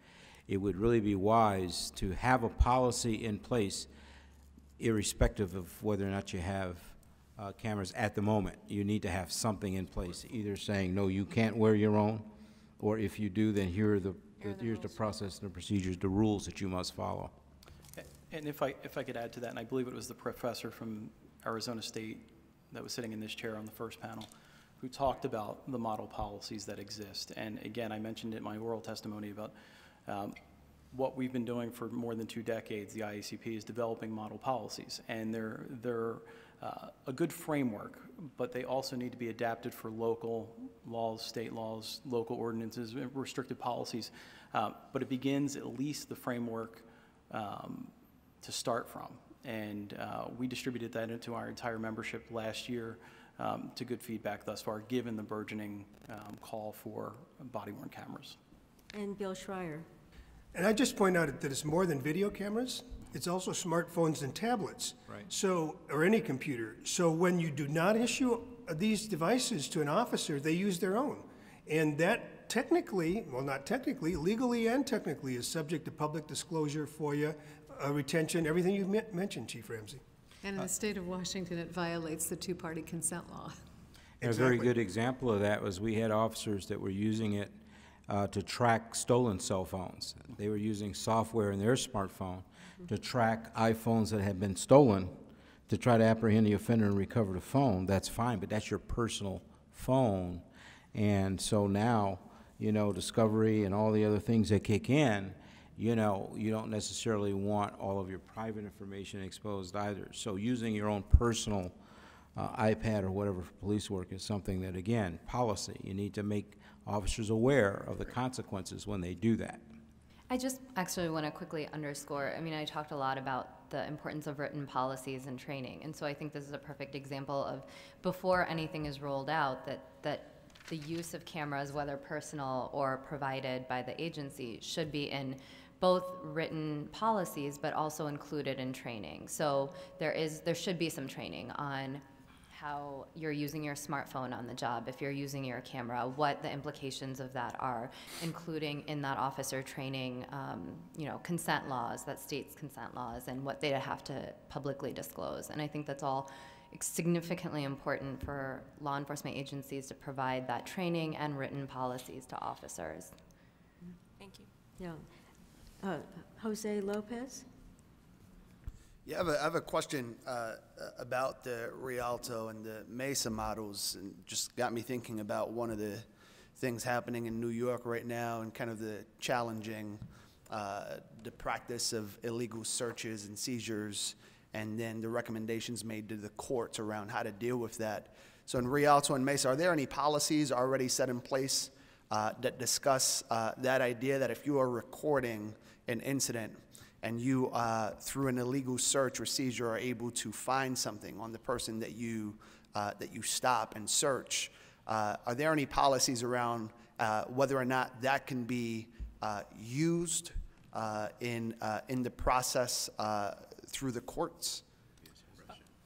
K: it would really be wise to have a policy in place, irrespective of whether or not you have cameras at the moment. You need to have something in place, either saying, no, you can't wear your own, or if you do, then here's the process and the procedures, the rules that you must follow.
F: And if I could add to that, and I believe it was the professor from Arizona State that was sitting in this chair on the first panel, who talked about the model policies that exist. And again, I mentioned in my oral testimony about what we've been doing for more than 2 decades. The IACP is developing model policies, and they're a good framework, but they also need to be adapted for local laws, state laws, local ordinances, restricted policies. But it begins at least the framework to start from. And we distributed that into our entire membership last year to good feedback thus far, given the burgeoning call for body-worn cameras.
A: And Bill Schreier.
E: And I just point out that it's more than video cameras. It's also smartphones and tablets.
K: Right.
E: So, or any computer. So when you do not issue these devices to an officer, they use their own. And that technically, well, not technically, legally and technically is subject to public disclosure, FOIA, retention, everything you've mentioned, Chief Ramsey.
J: And in the state of Washington, it violates the two-party consent law.
K: And a very good example of that was we had officers that were using it to track stolen cell phones. They were using software in their smartphone to track iPhones that had been stolen to try to apprehend the offender and recover the phone. That's fine, but that's your personal phone. And so now, you know, discovery and all the other things that kick in, you know, you don't necessarily want all of your private information exposed either. So using your own personal iPad or whatever for police work is something that, again, policy. You need to make officers aware of the consequences when they do that.
D: I just actually want to quickly underscore, I mean, I talked a lot about the importance of written policies and training, and so I think this is a perfect example of before anything is rolled out, that the use of cameras, whether personal or provided by the agency, should be in both written policies but also included in training. So there should be some training on how you're using your smartphone on the job, if you're using your camera, what the implications of that are, including in that officer training, you know, consent laws, that state's consent laws, and what they have to publicly disclose. And I think that's all significantly important for law enforcement agencies to provide that training and written policies to officers.
G: Thank you.
A: Yeah. Jose Lopez?
I: Yeah, I have a question about the Rialto and the Mesa models, and just got me thinking about one of the things happening in New York right now and kind of the challenging the practice of illegal searches and seizures, and then the recommendations made to the courts around how to deal with that. So in Rialto and Mesa, are there any policies already set in place that discuss that idea that if you are recording an incident and you, through an illegal search or seizure, are able to find something on the person that you stop and search, are there any policies around whether or not that can be used in the process through the courts?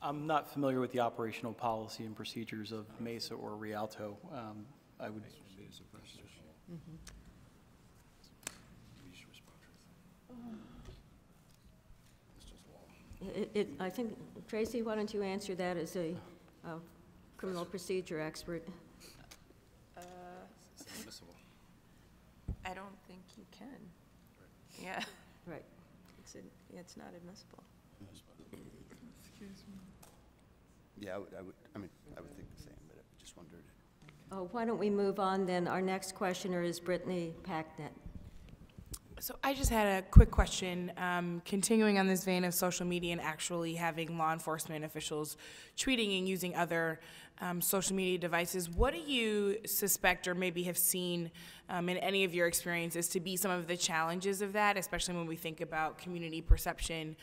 F: I'm not familiar with the operational policy and procedures of Mesa or Rialto. I would.
A: I think, Tracy, why don't you answer that as a criminal procedure expert?
G: I don't think you can. Yeah.
A: Right.
G: It's not admissible.
I: Yeah, I would think the same, but I just wondered.
A: Oh, why don't we move on then? Our next questioner is Brittany Packnett.
L: So I just had a quick question, continuing on this vein of social media and actually having law enforcement officials tweeting and using other social media devices. What do you suspect or maybe have seen in any of your experiences to be some of the challenges of that, especially when we think about community perception,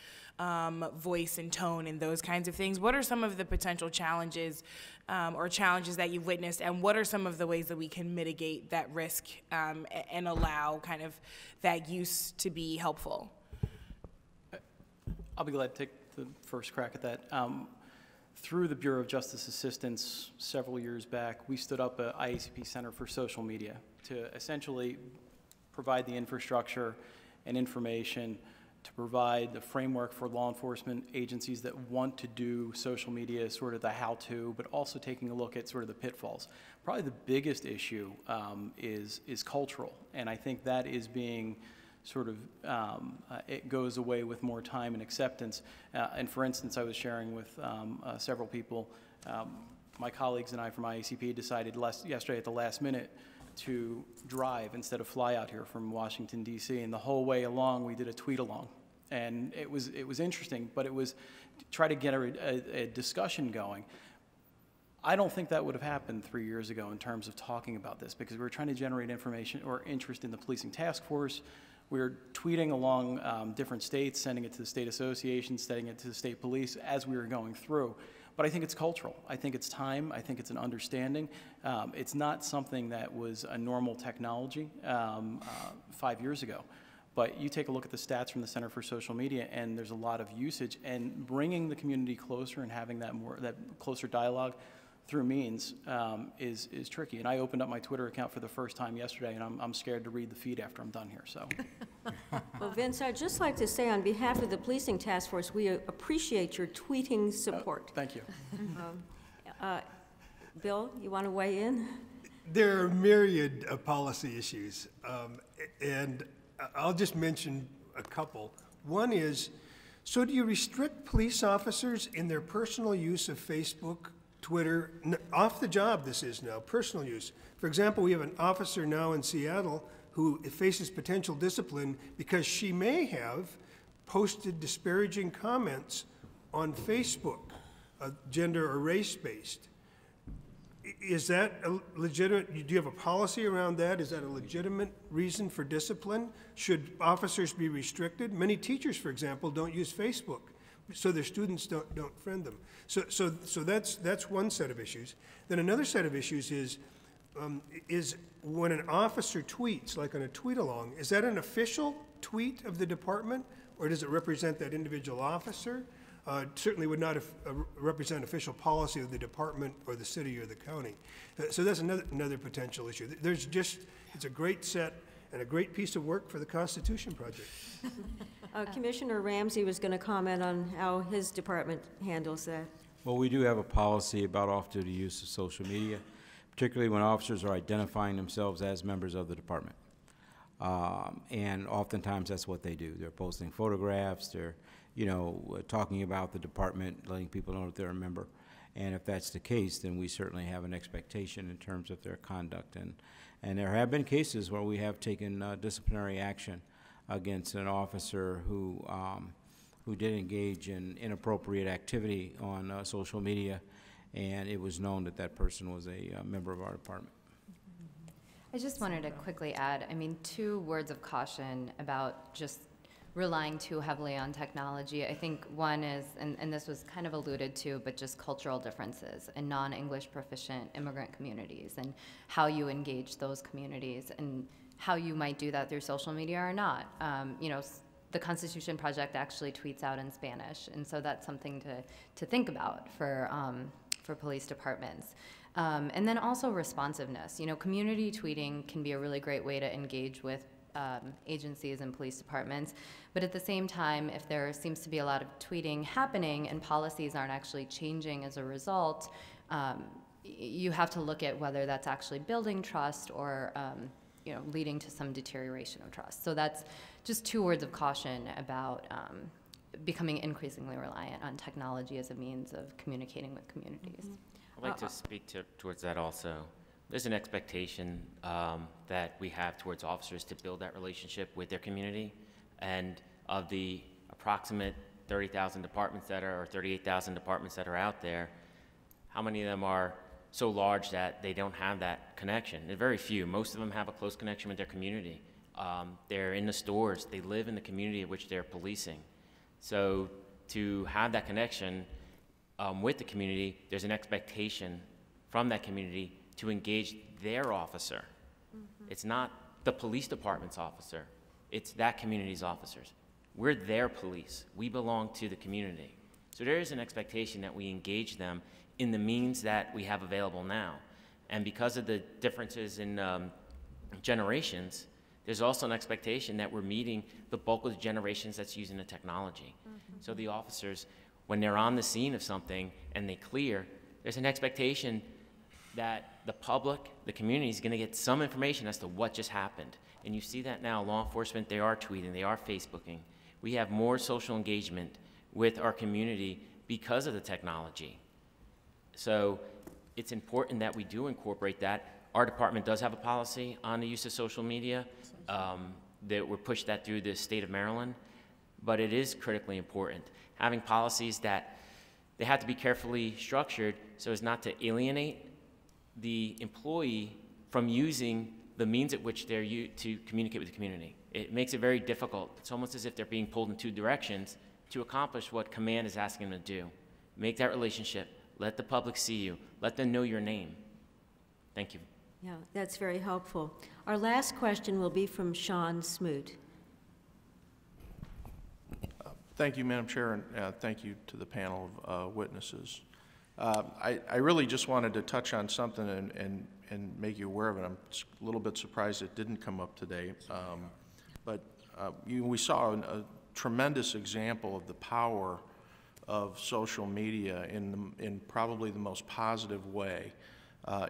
L: voice and tone and those kinds of things? What are some of the potential challenges or challenges that you've witnessed, and what are some of the ways that we can mitigate that risk and allow kind of that use to be helpful?
F: I'll be glad to take the first crack at that. Through the Bureau of Justice Assistance several years back, we stood up a IACP Center for Social Media to essentially provide the infrastructure and information to provide the framework for law enforcement agencies that want to do social media, sort of the how-to, but also taking a look at sort of the pitfalls. Probably the biggest issue is cultural, and I think that is being sort of, it goes away with more time and acceptance. And for instance, I was sharing with several people, my colleagues and I from IACP decided yesterday at the last minute to drive instead of fly out here from Washington, D.C. And the whole way along, we did a tweet along. And it was interesting, but it was to try to get a discussion going. I don't think that would have happened 3 years ago in terms of talking about this, because we were trying to generate information or interest in the policing task force. We were tweeting along different states, sending it to the state associations, sending it to the state police as we were going through. But I think it's cultural. I think it's time. I think it's an understanding. It's not something that was a normal technology 5 years ago. But you take a look at the stats from the Center for Social Media, and there's a lot of usage. And bringing the community closer and having that closer dialogue through means is tricky. And I opened up my Twitter account for the first time yesterday, and I'm scared to read the feed after I'm done here. So.
A: Well, Vince, I'd just like to say on behalf of the Policing Task Force, we appreciate your tweeting support.
F: Thank you.
A: Bill, you want to weigh in?
E: There are myriad of policy issues, and I'll just mention a couple. One is, so do you restrict police officers in their personal use of Facebook, Twitter, off the job this is now, personal use? For example, we have an officer now in Seattle who faces potential discipline because she may have posted disparaging comments on Facebook, gender or race-based. Is that a legitimate, do you have a policy around that? Is that a legitimate reason for discipline? Should officers be restricted? Many teachers, for example, don't use Facebook, so their students don't friend them. So that's one set of issues. Then another set of issues is when an officer tweets, like on a tweet-along, is that an official tweet of the department, or does it represent that individual officer? Certainly would not represent official policy of the department or the city or the county. So that's another potential issue. There's just, it's a great set and a great piece of work for the Constitution Project.
A: Commissioner Ramsey was going to comment on how his department handles that.
K: Well, we do have a policy about off-duty use of social media, particularly when officers are identifying themselves as members of the department. And oftentimes that's what they do. They're posting photographs, they're talking about the department, letting people know that they're a member. And if that's the case, then we certainly have an expectation in terms of their conduct. And there have been cases where we have taken disciplinary action against an officer who did engage in inappropriate activity on social media, and it was known that that person was a member of our department.
D: I just wanted to quickly add, 2 words of caution about just relying too heavily on technology. I think one is, and this was kind of alluded to, but just cultural differences in non-English proficient immigrant communities and how you engage those communities and how you might do that through social media or not. You know, the Constitution Project actually tweets out in Spanish, and so that's something to think about for police departments. And then also responsiveness. You know, community tweeting can be a really great way to engage with agencies and police departments, but at the same time, if there seems to be a lot of tweeting happening and policies aren't actually changing as a result, you have to look at whether that's actually building trust or you know, leading to some deterioration of trust. So that's just 2 words of caution about becoming increasingly reliant on technology as a means of communicating with communities.
C: I'd like to speak towards that also. There's an expectation that we have towards officers to build that relationship with their community. And of the approximate 30,000 departments that are, or 38,000 departments that are out there, how many of them are so large that they don't have that connection? They're very few. Most of them have a close connection with their community. They're in the stores. They live in the community of which they're policing. So to have that connection with the community, there's an expectation from that community to engage their officer. It's not the police department's officer. It's that community's officers. We're their police. We belong to the community. So there is an expectation that we engage them in the means that we have available now. And because of the differences in generations, there's also an expectation that we're meeting the bulk of the generations that's using the technology. So the officers, when they're on the scene of something and they clear, there's an expectation that the public, the community, is going to get some information as to what just happened. And you see that now, law enforcement, they are tweeting, they are Facebooking. We have more social engagement with our community because of the technology. So it's important that we do incorporate that. Our department does have a policy on the use of social media. That we're pushed that through the state of Maryland, but it is critically important. Having policies that they have to be carefully structured so as not to alienate the employee from using the means at which they're used to communicate with the community. It makes it very difficult. It's almost as if they're being pulled in 2 directions to accomplish what command is asking them to do. Make that relationship. Let the public see you. Let them know your name. Thank you.
A: Yeah, that's very helpful. Our last question will be from Sean Smoot.
M: Thank you, Madam Chair, and thank you to the panel of witnesses. I really just wanted to touch on something and make you aware of it. I'm a little bit surprised it didn't come up today. But we saw a tremendous example of the power of social media in probably the most positive way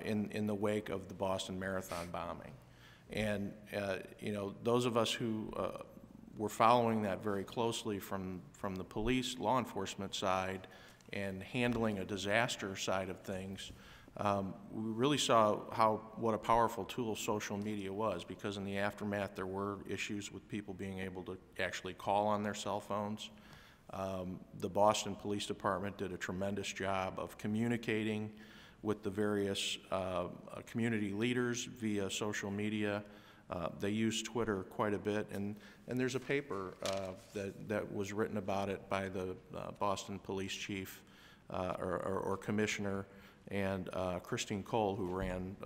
M: in the wake of the Boston Marathon bombing. And you know, those of us who were following that very closely from the police, law enforcement side, and handling a disaster side of things, we really saw what a powerful tool social media was, because in the aftermath there were issues with people being able to actually call on their cell phones. The Boston Police Department did a tremendous job of communicating with the various community leaders via social media. They use Twitter quite a bit, and there's a paper that was written about it by the Boston Police Chief or Commissioner, and Christine Cole, who ran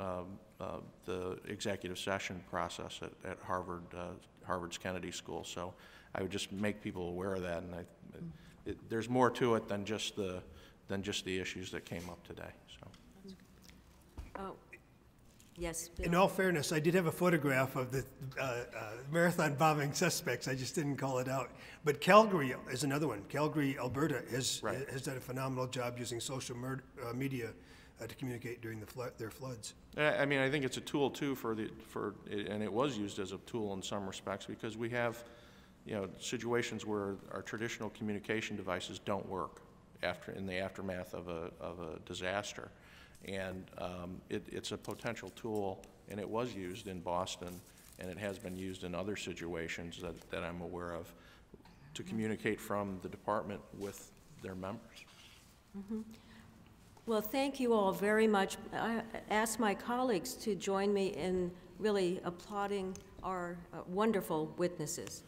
M: the executive session process at Harvard's Kennedy School. So I would just make people aware of that, and there's more to it than just the issues that came up today. So.
A: Oh, yes, Bill.
E: In all fairness, I did have a photograph of the marathon bombing suspects. I just didn't call it out. But Calgary is another one. Calgary, Alberta has done a phenomenal job using social media to communicate during their floods.
M: I mean, I think it's a tool too and it was used as a tool in some respects, because we have, you know, situations where our traditional communication devices don't work in the aftermath of a disaster. And it's a potential tool, and it was used in Boston, and it has been used in other situations that I'm aware of to communicate from the department with their members.
A: Mm-hmm. Well, thank you all very much. I ask my colleagues to join me in really applauding our wonderful witnesses.